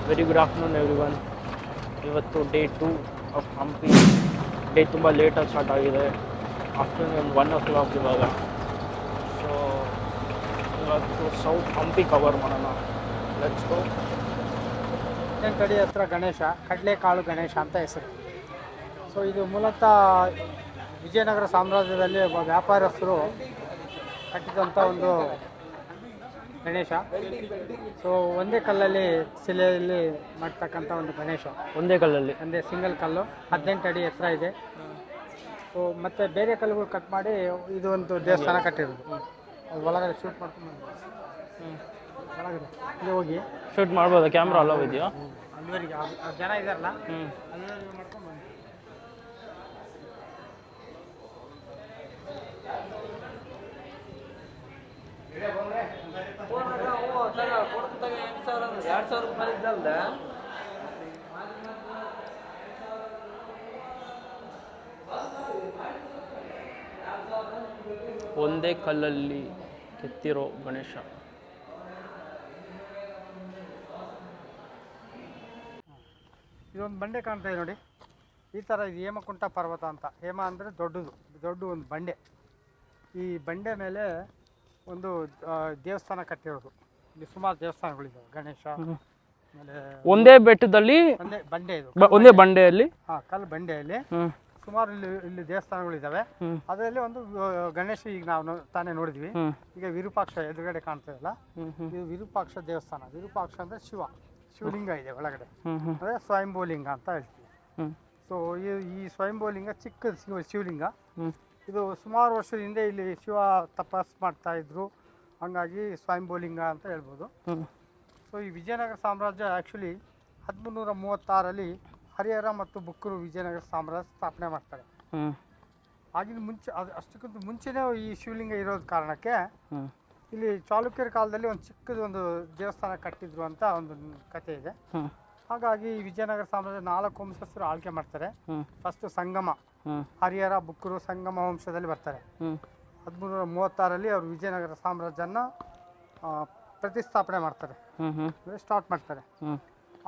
Very good afternoon everyone. ಇವತ್ತು day 2 of Hampi. Day ತುಂಬ ಲೇಟಾಗಿ ಸ್ಟಾರ್ಟ್ ಆಗಿದೆ. ಆಫ್ಟರ್ನೂನ್ 1 o'clock ಇವಾಗ. ಸೊ ಇವತ್ತು ಸೌತ್ ಹಂಪಿ ಕವರ್ ಮಾಡೋಣ. Let's go. ಕಡಿ ಹತ್ರ ಗಣೇಶ, ಕಡಲೆಕಾಳು ಗಣೇಶ ಅಂತ ಹೆಸರು. ಸೊ ಇದು ಮೂಲತಃ ವಿಜಯನಗರ ಸಾಮ್ರಾಜ್ಯದಲ್ಲಿ ಒಬ್ಬ ವ್ಯಾಪಾರಸ್ಥರು ಕಟ್ಟಿದಂಥ ಒಂದು ಗಣೇಶ. ಸೊ ಒಂದೇ ಕಲ್ಲಲ್ಲಿ ಶಿಲೆಯಲ್ಲಿ ಮಾಡ್ತಕ್ಕಂಥ ಒಂದು ಗಣೇಶ. ಒಂದೇ ಕಲ್ಲಲ್ಲಿ, ಒಂದೇ ಸಿಂಗಲ್ ಕಲ್ಲು, 18 ಅಡಿ ಎತ್ತರ ಇದೆ. ಸೊ ಮತ್ತು ಬೇರೆ ಕಲ್ಲುಗಳು ಕಟ್ ಮಾಡಿ ಇದು ಒಂದು ದೇವಸ್ಥಾನ ಕಟ್ಟಿರೋದು. ಅದು ಒಳಗಡೆ ಶೂಟ್ ಮಾಡ್ಕೊಂಡು ಒಳಗಡೆ ಇಲ್ಲಿ ಹೋಗಿ ಶೂಟ್ ಮಾಡ್ಬೋದಾ? ಕ್ಯಾಮ್ರಾ ಅಲೋ ಇದೆಯಾ? ಅಲ್ಲಿವರೆಗೆ ಜನ ಇದಾರಲ್ಲ ಅಲ್ಲಿವರೆಗೆ ಮಾಡ್ಕೊಂಡು ಬಂದು ಒಂದೇ ಕಲ್ಲಲ್ಲಿ ಕೆತ್ತಿರೋ ಗಣೇಶ. ಇದೊಂದು ಬಂಡೆ ಕಾಣ್ತಾ ಇದೆ ನೋಡಿ. ಈ ಥರ ಇದು ಹೇಮಕುಂಟ ಪರ್ವತ ಅಂತ. ಹೇಮ ಅಂದರೆ ದೊಡ್ಡ ಒಂದು ಬಂಡೆ. ಈ ಬಂಡೆ ಮೇಲೆ ಒಂದು ದೇವಸ್ಥಾನ ಕಟ್ಟಿರೋದು. ಇಲ್ಲಿ ಸುಮಾರು ದೇವಸ್ಥಾನಗಳಿದ್ದಾವೆ. ಗಣೇಶ ಆಮೇಲೆ ಒಂದೇ ಬೆಟ್ಟದಲ್ಲಿ, ಒಂದೇ ಬಂಡೆ ಇದು, ಒಂದೇ ಬಂಡೆಯಲ್ಲಿ, ಕಲ್ಲು ಬಂಡೆಯಲ್ಲಿ ಸುಮಾರು ಇಲ್ಲಿ ದೇವಸ್ಥಾನಗಳಿದ್ದಾವೆ. ಅದರಲ್ಲಿ ಒಂದು ಗಣೇಶ ಈಗ ನಾವು ತಾನೇ ನೋಡಿದ್ವಿ. ಈಗ ವಿರೂಪಾಕ್ಷ ಎದುರುಗಡೆ ಕಾಣ್ತದಲ್ಲ, ಇದು ವಿರೂಪಾಕ್ಷ ದೇವಸ್ಥಾನ. ವಿರೂಪಾಕ್ಷ ಅಂದರೆ ಶಿವಲಿಂಗ ಇದೆ ಒಳಗಡೆ, ಅಂದರೆ ಸ್ವಯಂಭೂಲಿಂಗ ಅಂತ ಹೇಳ್ತೀವಿ. ಸೊ ಈ ಸ್ವಯಂಭೂಲಿಂಗ ಚಿಕ್ಕ ಶಿವಲಿಂಗ. ಇದು ಸುಮಾರು ವರ್ಷದ ಹಿಂದೆ ಇಲ್ಲಿ ಶಿವ ತಪಸ್ ಮಾಡ್ತಾ ಇದ್ರು, ಹಂಗಾಗಿ ಸ್ವಯಂಭೂಲಿಂಗ ಅಂತ ಹೇಳ್ಬೋದು. ಸೊ ಈ ವಿಜಯನಗರ ಸಾಮ್ರಾಜ್ಯ ಆ್ಯಕ್ಚುಲಿ 1336ರಲ್ಲಿ ಹರಿಹರ ಮತ್ತು ಬುಕ್ಕರು ವಿಜಯನಗರ ಸಾಮ್ರಾಜ್ಯ ಸ್ಥಾಪನೆ ಮಾಡ್ತಾರೆ. ಆಗಿನ ಮುಂಚೆ ಅಷ್ಟಕ್ಕಿಂತ ಮುಂಚೆನೇ ಈ ಶಿವಲಿಂಗ ಇರೋದ ಕಾರಣಕ್ಕೆ ಇಲ್ಲಿ ಚಾಲುಕ್ಯರ ಕಾಲದಲ್ಲಿ ಒಂದು ಚಿಕ್ಕದೊಂದು ದೇವಸ್ಥಾನ ಕಟ್ಟಿದ್ರು ಅಂತ ಒಂದು ಕಥೆ ಇದೆ. ಹಾಗಾಗಿ ವಿಜಯನಗರ ಸಾಮ್ರಾಜ್ಯ 4 ವಂಶಸ್ಥರು ಆಳ್ಕೆ ಮಾಡ್ತಾರೆ. ಫಸ್ಟ್ ಸಂಗಮ, ಹರಿಹರ ಬುಕ್ಕರು ಸಂಗಮ ವಂಶದಲ್ಲಿ ಬರ್ತಾರೆ. 1336ರಲ್ಲಿ ಅವರು ವಿಜಯನಗರ ಸಾಮ್ರಾಜ್ಯನ ಪ್ರತಿಸ್ಥಾಪನೆ ಮಾಡ್ತಾರೆ, ಸ್ಟಾರ್ಟ್ ಮಾಡ್ತಾರೆ.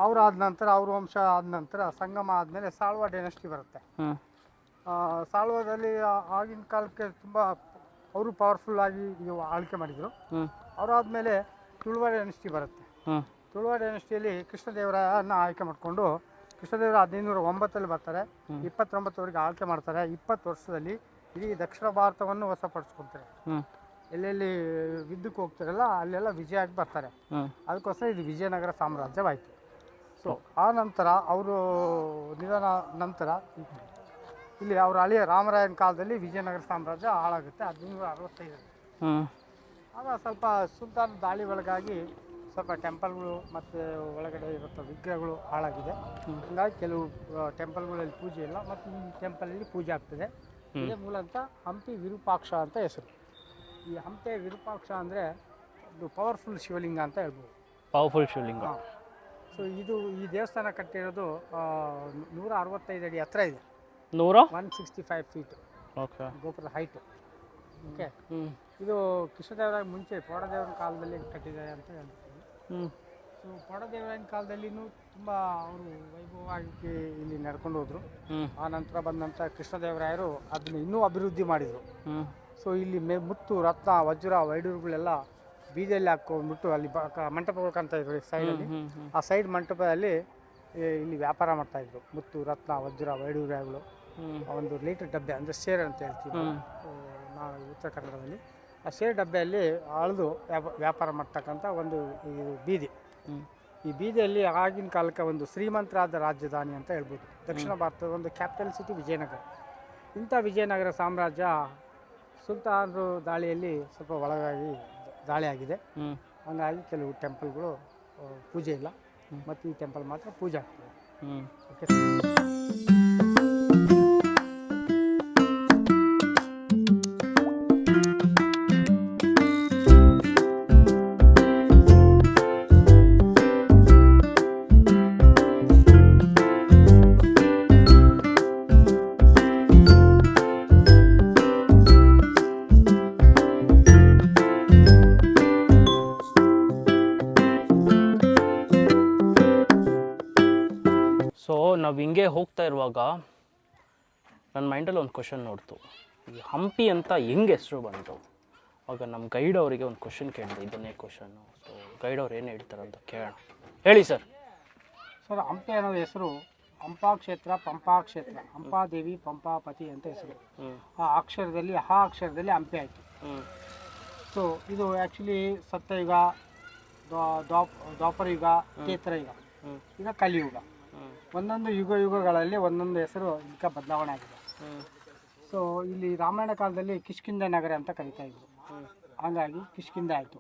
ಅವ್ರಾದ ನಂತರ ಅವ್ರ ವಂಶ ಆದ ನಂತರ ಸಂಗಮ ಆದಮೇಲೆ ಸಾಳ್ವ ಡೈನೆಸ್ಟಿ ಬರುತ್ತೆ. ಸಾಳ್ವದಲ್ಲಿ ಆಗಿನ ಕಾಲಕ್ಕೆ ತುಂಬ ಅವರು ಪವರ್ಫುಲ್ ಆಗಿ ಆಳ್ಕೆ ಮಾಡಿದರು. ಅವರಾದ್ಮೇಲೆ ತುಳುವ ಡೈನೆಸ್ಟಿ ಬರುತ್ತೆ. ತುಳುವ ಡೈನೆಸ್ಟಿಯಲ್ಲಿ ಕೃಷ್ಣದೇವರಾಯನ ಆಯ್ಕೆ ಮಾಡಿಕೊಂಡು ಕೃಷ್ಣದೇವರ 1509ರಲ್ಲಿ ಬರ್ತಾರೆ. 29ವರೆಗೆ ಆಳ್ಕೆ ಮಾಡ್ತಾರೆ. 20 ವರ್ಷದಲ್ಲಿ ಇಡೀ ದಕ್ಷಿಣ ಭಾರತವನ್ನು ವಶಪಡಿಸ್ಕೊಳ್ತಾರೆ. ಎಲ್ಲೆಲ್ಲಿ ಯುದ್ಧಕ್ಕೆ ಹೋಗ್ತಾರಲ್ಲ ಅಲ್ಲೆಲ್ಲ ವಿಜಯ ಆಗಿ ಬರ್ತಾರೆ. ಅದಕ್ಕೋಸ್ಕರ ಇದು ವಿಜಯನಗರ ಸಾಮ್ರಾಜ್ಯವಾಯಿತು. ಸೊ ಆ ನಂತರ ಅವರು ನಿಧನ ನಂತರ ಇಲ್ಲಿ ಅವ್ರ ಹಳೆಯ ರಾಮರಾಯನ ಕಾಲದಲ್ಲಿ ವಿಜಯನಗರ ಸಾಮ್ರಾಜ್ಯ ಹಾಳಾಗುತ್ತೆ 1565. ಆಗ ಸ್ವಲ್ಪ ಸುಲ್ತಾನ್ ದಾಳಿ ಒಳಗಾಗಿ ಸ್ವಲ್ಪ ಟೆಂಪಲ್ಗಳು ಮತ್ತು ಒಳಗಡೆ ಇರುವಂಥ ವಿಗ್ರಹಗಳು ಹಾಳಾಗಿದೆ. ಹೀಗಾಗಿ ಕೆಲವು ಟೆಂಪಲ್ಗಳಲ್ಲಿ ಪೂಜೆ ಇಲ್ಲ ಮತ್ತು ಈ ಟೆಂಪಲಲ್ಲಿ ಪೂಜೆ ಆಗ್ತದೆ. ಇದೇ ಮೂಲತಃ ಹಂಪಿ ವಿರೂಪಾಕ್ಷ ಅಂತ ಹೆಸರು. ಈ ಹಂಪಿ ವಿರೂಪಾಕ್ಷ ಅಂದರೆ ಒಂದು ಪವರ್ಫುಲ್ ಶಿವಲಿಂಗ ಅಂತ ಹೇಳ್ಬೋದು. ಪವರ್ಫುಲ್ ಶಿವಲಿಂಗ. ಸೊ ಈ ದೇವಸ್ಥಾನ ಕಟ್ಟಿರೋದು 165 ಅಡಿ ಎತ್ತರ ಇದೆ. 165 ಫೀಟ್ ಗೋಪುರದ ಹೈಟು. ಓಕೆ, ಇದು ಕೃಷ್ಣದೇವರಾಯ ಮುಂಚೆ ಪೋಡದೇವರ ಕಾಲದಲ್ಲಿ ಕಟ್ಟಿದ್ದಾರೆ ಅಂತ ಹೇಳ್ತೀವಿ. ಸೊ ಪೋಡದೇವರಾಯನ ಕಾಲದಲ್ಲಿನೂ ತುಂಬ ಅವರು ವೈಭವವಾಗಿ ಇಲ್ಲಿ ನಡ್ಕೊಂಡು ಹೋದರು. ಆ ನಂತರ ಬಂದ ನಂತರ ಕೃಷ್ಣದೇವರಾಯರು ಅದನ್ನು ಇನ್ನೂ ಅಭಿವೃದ್ಧಿ ಮಾಡಿದರು. ಸೊ ಇಲ್ಲಿ ಮುತ್ತು ರತ್ನ ವಜ್ರ ವೈಡೂರುಗಳೆಲ್ಲ ಬೀದಿಯಲ್ಲಿ ಹಾಕ್ಕೊಂಡ್ಬಿಟ್ಟು ಅಲ್ಲಿ ಮಂಟಪಗಳು ಕಾಣ್ತಾ ಇದ್ರು ಸೈಡಲ್ಲಿ. ಆ ಸೈಡ್ ಮಂಟಪದಲ್ಲಿ ಇಲ್ಲಿ ವ್ಯಾಪಾರ ಮಾಡ್ತಾಯಿದ್ರು. ಮುತ್ತು ರತ್ನ ವಜ್ರ ವೈಡೂರ್ಯಗಳು ಒಂದು ಲೀಟರ್ ಡಬ್ಬೆ ಅಂದರೆ ಶೇರ್ ಅಂತ ಹೇಳ್ತೀವಿ ನಾವು ಉತ್ತರ ಕನ್ನಡದಲ್ಲಿ. ಆ ಶೇರ್ ಡಬ್ಬೆಯಲ್ಲಿ ಅಳೆದು ವ್ಯಾಪಾರ ಮಾಡ್ತಕ್ಕಂಥ ಒಂದು ಇದು ಬೀದಿ. ಈ ಬೀದಿಯಲ್ಲಿ ಆಗಿನ ಕಾಲಕ್ಕೆ ಒಂದು ಶ್ರೀಮಂತರಾದ ರಾಜಧಾನಿ ಅಂತ ಹೇಳ್ಬೋದು. ದಕ್ಷಿಣ ಭಾರತದ ಒಂದು ಕ್ಯಾಪಿಟಲ್ ಸಿಟಿ ವಿಜಯನಗರ. ಇಂಥ ವಿಜಯನಗರ ಸಾಮ್ರಾಜ್ಯ ಸುಲ್ತಾನರು ದಾಳಿಯಲ್ಲಿ ಸ್ವಲ್ಪ ಒಳಗಾಗಿ ದಾಳಿ ಆಗಿದೆ. ಹಾಗಾಗಿ ಕೆಲವು ಟೆಂಪಲ್ಗಳು ಪೂಜೆ ಇಲ್ಲ ಮತ್ತು ಈ ಟೆಂಪಲ್ ಮಾತ್ರ ಪೂಜೆ ಆಗ್ತದೆ. ಓಕೆ. ಸೊ ನಾವು ಹಿಂಗೆ ಹೋಗ್ತಾ ಇರುವಾಗ ನನ್ನ ಮೈಂಡಲ್ಲಿ ಒಂದು ಕ್ವಶನ್ ನೋಡ್ತು, ಈ ಹಂಪಿ ಅಂತ ಹೆಂಗೆ ಹೆಸರು ಬಂತು. ಆಗ ನಮ್ಮ ಗೈಡ್ ಅವರಿಗೆ ಒಂದು ಕ್ವಶನ್ ಕೇಳಿದೆ, ಇದನ್ನೇ ಕ್ವಶನ್ನು. ಸೊ ಗೈಡ್ ಅವ್ರು ಏನು ಹೇಳ್ತಾರೆ ಅಂತ ಕೇಳೋಣ. ಹೇಳಿ ಸರ್. ಸರ್, ಹಂಪಿ ಅನ್ನೋ ಹೆಸರು ಹಂಪಾ ಕ್ಷೇತ್ರ, ಪಂಪಾ ಕ್ಷೇತ್ರ, ಹಂಪಾದೇವಿ ಪಂಪಾಪತಿ ಅಂತ ಹೆಸರು. ಆ ಅಕ್ಷರದಲ್ಲಿ ಹಂಪಿ ಆಯಿತು. ಸೊ ಇದು ಆ್ಯಕ್ಚುಲಿ ಸತ್ಯಯುಗ, ದ್ವಾಪರ ಯುಗ, ತ್ರೇತರ ಯುಗ, ಈಗ ಕಲಿಯುಗ. ಒಂದೊಂದು ಯುಗಗಳಲ್ಲಿ ಒಂದೊಂದು ಹೆಸರು ಈಗ ಬದಲಾವಣೆ ಆಗಿದೆ. ಸೊ ಇಲ್ಲಿ ರಾಮಾಯಣ ಕಾಲದಲ್ಲಿ ಕಿಷ್ಕಿಂಧ ನಗರ ಅಂತ ಕರಿತಾ ಇದ್ರು, ಹಾಗಾಗಿ ಕಿಷ್ಕಿಂಧ ಆಯಿತು.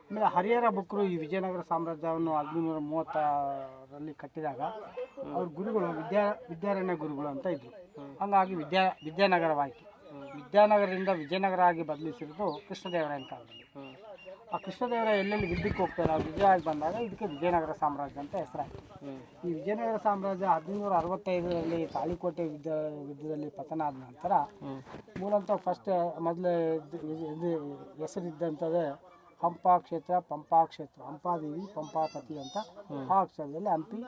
ಆಮೇಲೆ ಹರಿಹರ ಬುಕ್ಕರು ಈ ವಿಜಯನಗರ ಸಾಮ್ರಾಜ್ಯವನ್ನು 1530ರಲ್ಲಿ ಕಟ್ಟಿದಾಗ ಅವ್ರ ಗುರುಗಳು ವಿದ್ಯಾರಣ್ಯ ಗುರುಗಳು ಅಂತ ಇದ್ದರು. ಹಾಗಾಗಿ ವಿದ್ಯಾನಗರವಾಯಿತು. ವಿದ್ಯಾನಗರದಿಂದ ವಿಜಯನಗರ ಆಗಿ ಬದಲಿಸಿರೋದು ಕೃಷ್ಣದೇವರಾಯನ ಕಾಲದಲ್ಲಿ. ಆ ಕೃಷ್ಣದೇವರಾಯ ಎಲ್ಲೆಲ್ಲಿ ಯುದ್ಧಕ್ಕೆ ಹೋಗ್ತಾರೆ, ಅವ್ರು ವಿಜಯ ಆಗಿ ಬಂದಾಗ ಇದಕ್ಕೆ ವಿಜಯನಗರ ಸಾಮ್ರಾಜ್ಯ ಅಂತ ಹೆಸರಾಯಿತು. ಈ ವಿಜಯನಗರ ಸಾಮ್ರಾಜ್ಯ 1565ರಲ್ಲಿ ತಾಳಿಕೋಟೆ ಯುದ್ಧದಲ್ಲಿ ಪತನ ಆದ ನಂತರ ಮೂಲಂತ ಮೊದಲು ಹೆಸರಿದ್ದಂಥದ್ದೇ ಹಂಪಾ ಕ್ಷೇತ್ರ, ಪಂಪಾ ಕ್ಷೇತ್ರ, ಹಂಪಾದೇವಿ ಪಂಪಾಪತಿ ಅಂತ ಆ ಅಕ್ಷರದಲ್ಲಿ ಹಂಪಿ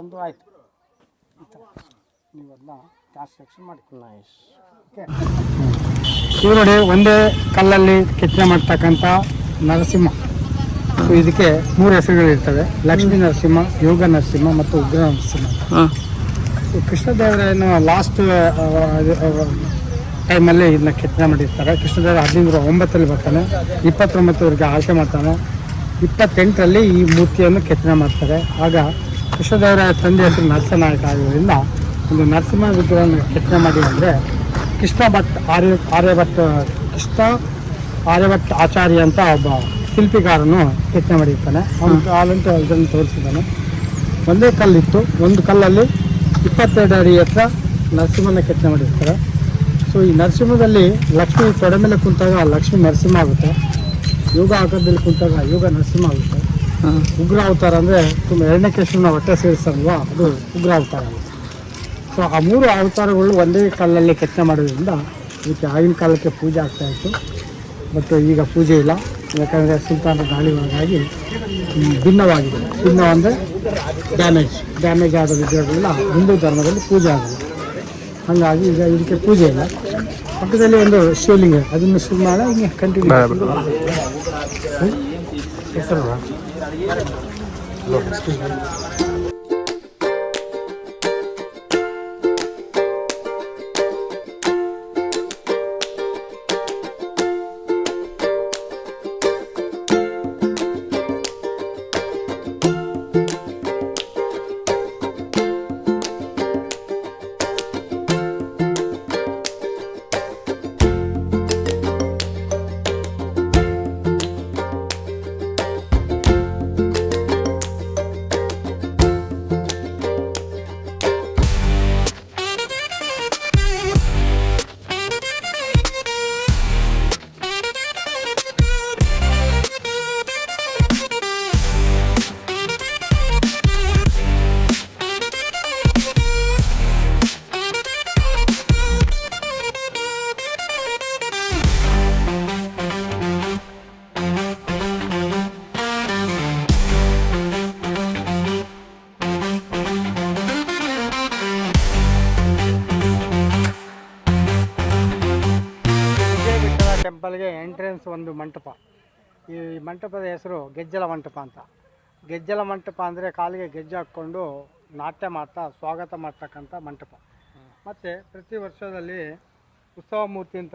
ಒಂದು ಆಯಿತು. ಈ ಥರ ನೀವು ಅದನ್ನ ಟ್ರಾನ್ಸ್ಲೇಷನ್ ಮಾಡಿ. ನೈಸ್. ಓಕೆ, ಇವು ನೋಡಿ ಒಂದೇ ಕಲ್ಲಲ್ಲಿ ಕೆತ್ತನೆ ಮಾಡ್ತಕ್ಕಂಥ ನರಸಿಂಹ. ಸೊ ಇದಕ್ಕೆ 3 ಹೆಸರುಗಳಿರ್ತವೆ: ಲಕ್ಷ್ಮೀ ನರಸಿಂಹ, ಯೋಗ ನರಸಿಂಹ ಮತ್ತು ಉಗ್ರ ನರಸಿಂಹ. ಸೊ ಕೃಷ್ಣದೇವರಾಯನ ಲಾಸ್ಟ್ ಟೈಮಲ್ಲಿ ಇದನ್ನ ಕೆತ್ತನೆ ಮಾಡಿರ್ತಾರೆ. ಕೃಷ್ಣದೇವರ 1509ರಲ್ಲಿ ಬರ್ತಾನೆ, 29ವರೆಗೆ ಆಳ್ಕೆ ಮಾಡ್ತಾನೆ, 28ರಲ್ಲಿ ಈ ಮೂರ್ತಿಯನ್ನು ಕೆತ್ತನೆ ಮಾಡ್ತಾರೆ. ಆಗ ಕೃಷ್ಣದೇವರಾಯ ತಂದೆ ಹೆಸರು ನರಸನಾಯಕ ಆಗಿರೋದ್ರಿಂದ ಒಂದು ನರಸಿಂಹ ವಿಗ್ರಹವನ್ನು ಕೆತ್ತನೆ ಮಾಡಿ ಅಂದರೆ ಕೃಷ್ಣ ಆರ್ಯಭಟ್ಟ ಆಚಾರ್ಯ ಅಂತ ಒಬ್ಬ ಶಿಲ್ಪಿಗಾರನು ಕೆತ್ತನೆ ಮಾಡಿರ್ತಾನೆ. ಅವನು ಕಾಲಂತೂ ಅದನ್ನು ತೋರಿಸಿದ್ದಾನೆ. ಒಂದೇ ಕಲ್ಲಿತ್ತು, ಒಂದು ಕಲ್ಲಲ್ಲಿ 22 ಅಡಿ ಹತ್ರ ನರಸಿಂಹನ ಕೆತ್ತನೆ ಮಾಡಿರ್ತಾರೆ. ಸೊ ಈ ನರಸಿಂಹದಲ್ಲಿ ಲಕ್ಷ್ಮಿ ತೊಡೆ ಮೇಲೆ ಕುಂತಾಗ ಲಕ್ಷ್ಮೀ ನರಸಿಂಹ ಆಗುತ್ತೆ, ಯೋಗ ಆಕಾರದಲ್ಲಿ ಕುಂತಾಗ ಯೋಗ ನರಸಿಂಹ ಆಗುತ್ತೆ. ಉಗ್ರ ಅವತಾರ ಅಂದರೆ ತುಂಬ ಎರಡನೇಕೇಶ್ವರನ ಹೊಟ್ಟೆ ಸೇರಿಸಲ್ವ, ಅದು ಉಗ್ರ ಅವತಾರ ಆಗುತ್ತೆ. ಸೊ ಆ 3 ಅವತಾರಗಳು ಒಂದೇ ಕಲ್ಲಲ್ಲಿ ಕೆತ್ತನೆ ಮಾಡೋದ್ರಿಂದ ಇದಕ್ಕೆ ಆಗಿನ ಕಾಲಕ್ಕೆ ಪೂಜೆ ಆಗ್ತಾಯಿತ್ತು. ಬಟ್ ಈಗ ಪೂಜೆ ಇಲ್ಲ, ಯಾಕಂದರೆ ಸುಲ್ತಾನರ ದಾಳಿ ಒಳಗಾಗಿ ಭಿನ್ನವಾಗಿದೆ. ಭಿನ್ನ ಅಂದರೆ ಡ್ಯಾಮೇಜ್ ಆದ ವಿಗ್ರಹಗಳೆಲ್ಲ ಹಿಂದೂ ಧರ್ಮದಲ್ಲಿ ಪೂಜೆ ಆಗೋದು. ಹಾಗಾಗಿ ಈಗ ಇದಕ್ಕೆ ಪೂಜೆ ಇಲ್ಲ. ಪಕ್ಕದಲ್ಲಿ ಒಂದು ಶಿವಲಿಂಗ, ಅದನ್ನು ಶುರು ಮಾಡಿ ಹಿಂಗೆ ಕಂಟಿನ್ಯೂ ಹೆಸರು. ಟೆಂಪಲ್ಗೆ ಎಂಟ್ರೆನ್ಸ್ ಒಂದು ಮಂಟಪ. ಈ ಮಂಟಪದ ಹೆಸರು ಗೆಜ್ಜಲ ಮಂಟಪ ಅಂತ. ಗೆಜ್ಜಲ ಮಂಟಪ ಅಂದರೆ ಕಾಲಿಗೆ ಗೆಜ್ಜೆ ಹಾಕ್ಕೊಂಡು ನಾಟ್ಯ ಮಾಡ್ತಾ ಸ್ವಾಗತ ಮಾಡ್ತಕ್ಕಂಥ ಮಂಟಪ. ಮತ್ತು ಪ್ರತಿ ವರ್ಷದಲ್ಲಿ ಉತ್ಸವ ಮೂರ್ತಿನ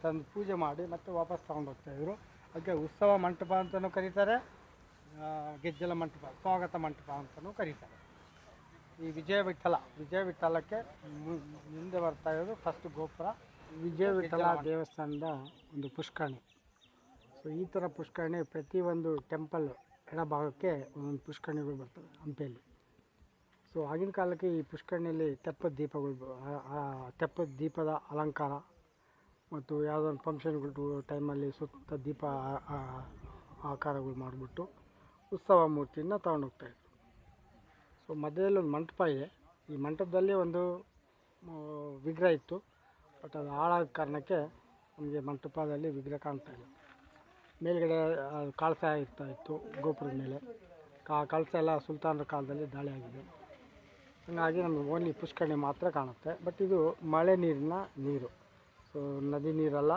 ತಂದು ಪೂಜೆ ಮಾಡಿ ಮತ್ತೆ ವಾಪಸ್ ತೊಗೊಂಡು ಹೋಗ್ತಾಯಿದ್ರು. ಅದಕ್ಕೆ ಉತ್ಸವ ಮಂಟಪ ಅಂತಲೂ ಕರೀತಾರೆ, ಗೆಜ್ಜಲ ಮಂಟಪ, ಸ್ವಾಗತ ಮಂಟಪ ಅಂತಲೂ ಕರೀತಾರೆ. ಈ ವಿಜಯ ವಿಠಲಕ್ಕೆ ಮುಂದೆ ಬರ್ತಾ ಇರೋದು ಫಸ್ಟ್ ಗೋಪುರ. ವಿಜಯ ವಿಠಲ ದೇವಸ್ಥಾನದ ಒಂದು ಪುಷ್ಕರಣಿ. ಸೊ ಈ ಥರ ಪುಷ್ಕರಣಿ ಪ್ರತಿಯೊಂದು ಟೆಂಪಲ್ ಎಡಭಾಗಕ್ಕೆ ಒಂದೊಂದು ಪುಷ್ಕರಣಿಗಳು ಬರ್ತವೆ ಹಂಪಿಯಲ್ಲಿ. ಸೊ ಆಗಿನ ಕಾಲಕ್ಕೆ ಈ ಪುಷ್ಕರಣಿಯಲ್ಲಿ ತೆಪ್ಪದ ದೀಪದ ಅಲಂಕಾರ ಮತ್ತು ಯಾವುದೊಂದು ಫಂಕ್ಷನ್ಗಳು ಟೈಮಲ್ಲಿ ಸುತ್ತ ದೀಪ ಆಕಾರಗಳು ಮಾಡಿಬಿಟ್ಟು ಉತ್ಸವ ಮೂರ್ತಿಯನ್ನು ತೊಗೊಂಡೋಗ್ತಾಯಿದ್ರು. ಸೊ ಮಧ್ಯದಲ್ಲಿ ಒಂದು ಮಂಟಪ ಇದೆ. ಈ ಮಂಟಪದಲ್ಲಿ ಒಂದು ವಿಗ್ರಹ ಇತ್ತು, ಬಟ್ ಅದು ಹಾಳಾದ ಕಾರಣಕ್ಕೆ ನಮಗೆ ಮಂಟಪದಲ್ಲಿ ವಿಗ್ರಹ ಕಾಣ್ತಾ ಇಲ್ಲ. ಮೇಲ್ಗಡೆ ಕಳಸ ಇರ್ತಾಯಿತ್ತು ಗೋಪುರದ ಮೇಲೆ. ಕಳಸ ಎಲ್ಲ ಸುಲ್ತಾನರ ಕಾಲದಲ್ಲಿ ದಾಳಿ ಆಗಿದೆ. ಹಾಗಾಗಿ ನಮಗೆ ಓನ್ಲಿ ಪುಷ್ಕರಣಿ ಮಾತ್ರ ಕಾಣುತ್ತೆ. ಬಟ್ ಇದು ಮಳೆ ನೀರಿನ ನೀರು. ಸೊ ನದಿ ನೀರಲ್ಲ,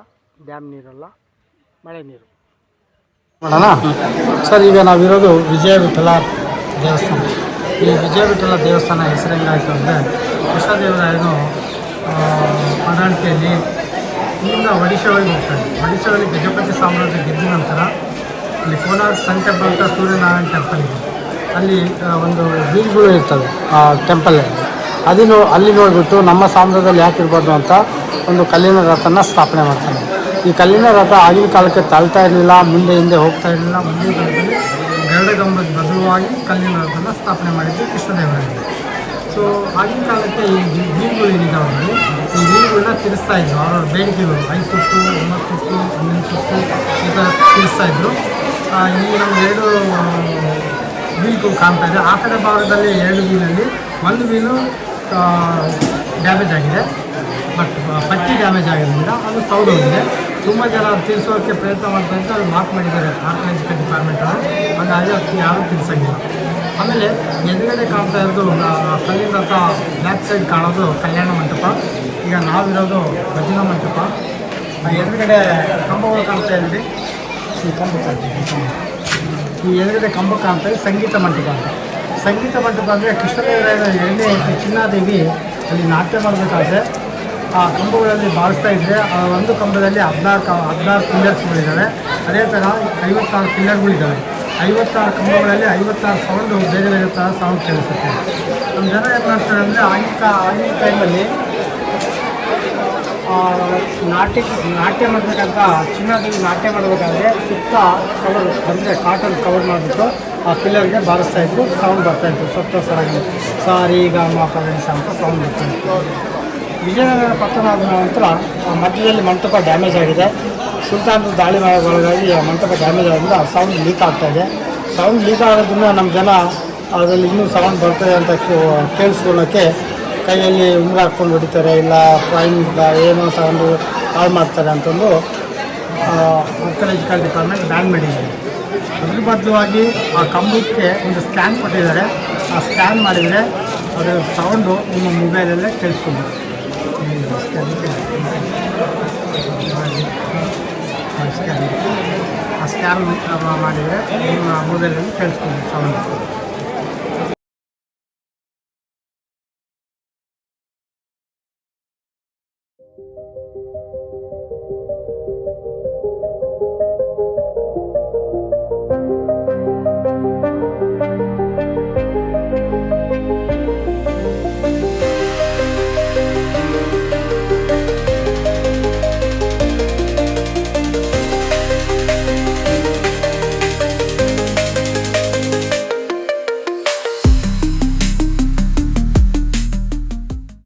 ಡ್ಯಾಮ್ ನೀರಲ್ಲ, ಮಳೆ ನೀರು. ಮಾಡೋಣ ಸರ್. ಈಗ ನಾವಿರೋದು ವಿಜಯ ವಿಠಲ ದೇವಸ್ಥಾನ. ಈ ವಿಜಯ ವಿಠಲ ದೇವಸ್ಥಾನ ಹೆಸರು ಹೆಂಗಾಯಿತು ಅಂದರೆ, ಕೃಷ್ಣದೇವರಾಯನು ಪಡಾಣಿಕೆಯಲ್ಲಿ ಇಲ್ಲಿಂದ ಒಡಿಶಾವಿಗೆ ಹೋಗ್ತಾರೆ. ಒಡಿಶಾದಲ್ಲಿ ಗಜಪತಿ ಸಾಮ್ರಾಜ್ಯ ಗೆದ್ದ ನಂತರ ಇಲ್ಲಿ ಕೋಲಾರ ಸನ್ ಟೆಂಪಲ್ ಅಂತ ಸೂರ್ಯನಾರಾಯಣ ಟೆಂಪಲ್ ಇದೆ. ಅಲ್ಲಿ ಒಂದು ವೀಲ್ಗಳು ಇರ್ತವೆ ಆ ಟೆಂಪಲಲ್ಲಿ. ಅಲ್ಲಿ ನೋಡಿಬಿಟ್ಟು ನಮ್ಮ ಸಾಮ್ರಾಜ್ಯದಲ್ಲಿ ಯಾಕೆ ಇರ್ಬಾರ್ದು ಅಂತ ಒಂದು ಕಲ್ಲಿನ ರಥನ ಸ್ಥಾಪನೆ ಮಾಡ್ತಾನೆ. ಈ ಕಲ್ಲಿನ ರಥ ಆಗಿನ ಕಾಲಕ್ಕೆ ತಳ್ತಾ ಇರಲಿಲ್ಲ, ಮುಂದೆ ಹಿಂದೆ ಹೋಗ್ತಾ ಇರಲಿಲ್ಲ. ಮುಂದಿನ ಕಾಲದಲ್ಲಿ ಗರುಡಗಂಬದ ಬದಲುವಾಗಿ ಕಲ್ಲಿನ ರಥನ ಸ್ಥಾಪನೆ ಮಾಡಿದ್ದು ಕೃಷ್ಣದೇವರಾಯರು. ಸೊ ಆಗಿನ ಕಾಲಕ್ಕೆ ಈ ವೀಲ್ಗಳು ಏನಿದ್ದಾವೆ, ಈ ವೀಲ್ಗಳನ್ನ ತಿರ್ಸ್ತಾ ಇದ್ರು. ಅವ್ರವ್ರ ಬೇಡಿಕೆಗಳು 5 ಸುತ್ತು, 9 ಸುತ್ತು, 11 ಸುತ್ತು ಈ ಥರ ತಿರ್ಸ್ತಾ ಇದ್ರು. ಈ ನಮ್ಗೆ 2 ವೀಲ್ಗಳು ಕಾಣ್ತಾ ಇದೆ. ಆ ಕಡೆ ಭಾಗದಲ್ಲಿ 2 ವೀಲಲ್ಲಿ ಒಂದು ವೀಲು ಡ್ಯಾಮೇಜ್ ಆಗಿದೆ, ಬಟ್ ಪಟ್ಟಿ ಡ್ಯಾಮೇಜ್ ಆಗಿರೋದ್ರಿಂದ ಅದು ಸೌಂಡ್ ಹೋಗಿದೆ. ತುಂಬ ಜನ ತಿರ್ಸೋಕ್ಕೆ ಪ್ರಯತ್ನ ಮಾಡ್ತಾ ಇದ್ದು ಅದು ಮಾರ್ಕ್ ಮಾಡಿದ್ದಾರೆ ಆರ್ಕಿಯಾಲಜಿಕಲ್ ಡಿಪಾರ್ಟ್ಮೆಂಟವರು. ಹಾಗಾಗಿ ಅದಕ್ಕೆ ಯಾರೂ ತಿರ್ಸಂಗಿಲ್ಲ. ಆಮೇಲೆ ಎದುರುಗಡೆ ಕಾಣ್ತಾ ಇರೋದು ಕಲ್ಲಿನ ರಥ ಬ್ಯಾಕ್ ಸೈಡ್ ಕಾಣೋದು ಕಲ್ಯಾಣ ಮಂಟಪ. ಈಗ ನಾವಿರೋದು ಭಜನ ಮಂಟಪ. ಎದುರುಗಡೆ ಕಂಬಗಳು ಕಾಣ್ತಾ ಇದ್ವಿ. ಈ ಕಂಬ ಈ ಎದುರುಗಡೆ ಕಂಬ ಕಾಣ್ತಾ ಇದೆ ಸಂಗೀತ ಮಂಟಪ ಅಂತ. ಸಂಗೀತ ಮಂಟಪ ಅಂದರೆ ಕೃಷ್ಣದೇವರಾಯನ 2ನೇ ಹೆಂಡತಿ ಚಿನ್ನಾದೇವಿ ಅಲ್ಲಿ ನಾಟ್ಯ ಮಾಡಬೇಕಾದ್ರೆ ಆ ಕಂಬಗಳಲ್ಲಿ ಬಾರಿಸ್ತಾ ಇದ್ದರೆ ಒಂದು ಕಂಬದಲ್ಲಿ 16 ಪಿಲ್ಲರ್ಸ್ಗಳಿದ್ದಾವೆ. ಅದೇ ಥರ 56 ಪಿಲ್ಲರ್ಗಳಿದ್ದಾವೆ. 56 ಕಂಬಗಳಲ್ಲಿ 56 ಸೌಂಡು ಬೇರೆ ಬೇರೆ ಥರ ಸೌಂಡ್ ಕೇಳಿಸುತ್ತೆ. ನಮ್ಮ ಜನ ಏನು ಮಾಡ್ತಾರೆ ಅಂದರೆ ಆಗಿನ ಟೈಮಲ್ಲಿ ನಾಟ್ಯ ಮಾಡಬೇಕಂತ ಚಿನ್ನದೇವಿ ನಾಟ್ಯ ಮಾಡಬೇಕಾದ್ರೆ ಸುತ್ತ ಕವರ್ ಅಂದರೆ ಕಾಟನ್ ಕವರ್ ಮಾಡಿಬಿಟ್ಟು ಆ ಪಿಲ್ಲರ್ಗೆ ಬಾರಿಸ್ತಾಯಿದ್ರು. ಸೌಂಡ್ ಬರ್ತಾಯಿತ್ತು. ಸಪ್ತ ಸರಾಗಿ ಸಾರಿ ಗ ಮ ಪ ದ ನಿ ಸ ಅಂತ ಸೌಂಡ್ ಬರ್ತಾಯಿತ್ತು. ವಿಜಯನಗರ ಪತನ ಆದ ನಂತರ ಮಧ್ಯದಲ್ಲಿ ಮಂಟಪ ಡ್ಯಾಮೇಜ್ ಆಗಿದೆ. ಸುಲ್ತಾನರು ದಾಳಿ ಒಳಗಾಗಿ ಆ ಮಂಟಪ ಡ್ಯಾಮೇಜ್ ಆಗೋದ್ರಿಂದ ಸೌಂಡ್ ಲೀಕ್ ಆಗ್ತಾಯಿದೆ. ಸೌಂಡ್ ಲೀಕ್ ಆಗೋದ್ರಿಂದ ನಮ್ಮ ಜನ ಅದರಲ್ಲಿ ಇನ್ನೂ ಸೌಂಡ್ ಬರ್ತದೆ ಅಂತ ಕೇಳಿಸ್ಕೊಳ್ಳೋಕ್ಕೆ ಕೈಯಲ್ಲಿ ಉಂಗುರ ಹಾಕ್ಕೊಂಡು ಹೊಡಿತಾರೆ, ಇಲ್ಲ ಕಾಯಿನ್ ಏನೋ ತಗೊಂಡು ಹಾಳು ಮಾಡ್ತಾರೆ ಅಂತಂದು ಆರ್ಕಿಯಾಲಜಿಕಲ್ ಡಿಪಾರ್ಟ್ಮೆಂಟ್ ಬ್ಯಾನ್ ಮಾಡಿದ್ದಾರೆ. ಅದ್ರ ಬದಲಾಗಿ ಆ ಕಂಬಕ್ಕೆ ಒಂದು ಸ್ಕ್ಯಾನ್ ಕೊಟ್ಟಿದ್ದಾರೆ. ಆ ಸ್ಕ್ಯಾನ್ ಮಾಡಿದರೆ ಅದರ ಸೌಂಡು ನಿಮ್ಮ ಮೊಬೈಲಲ್ಲೇ ಕೇಳಿಸ್ಕೊಂಡು ಸ್ಕ್ಯಾನ್ ಮಾಡಿದರೆ ನಿಮ್ಮ ಮೊಬೈಲಲ್ಲಿ ಕೇಳಿಸ್ಕೊಂಡು ಸೌಂಡ್.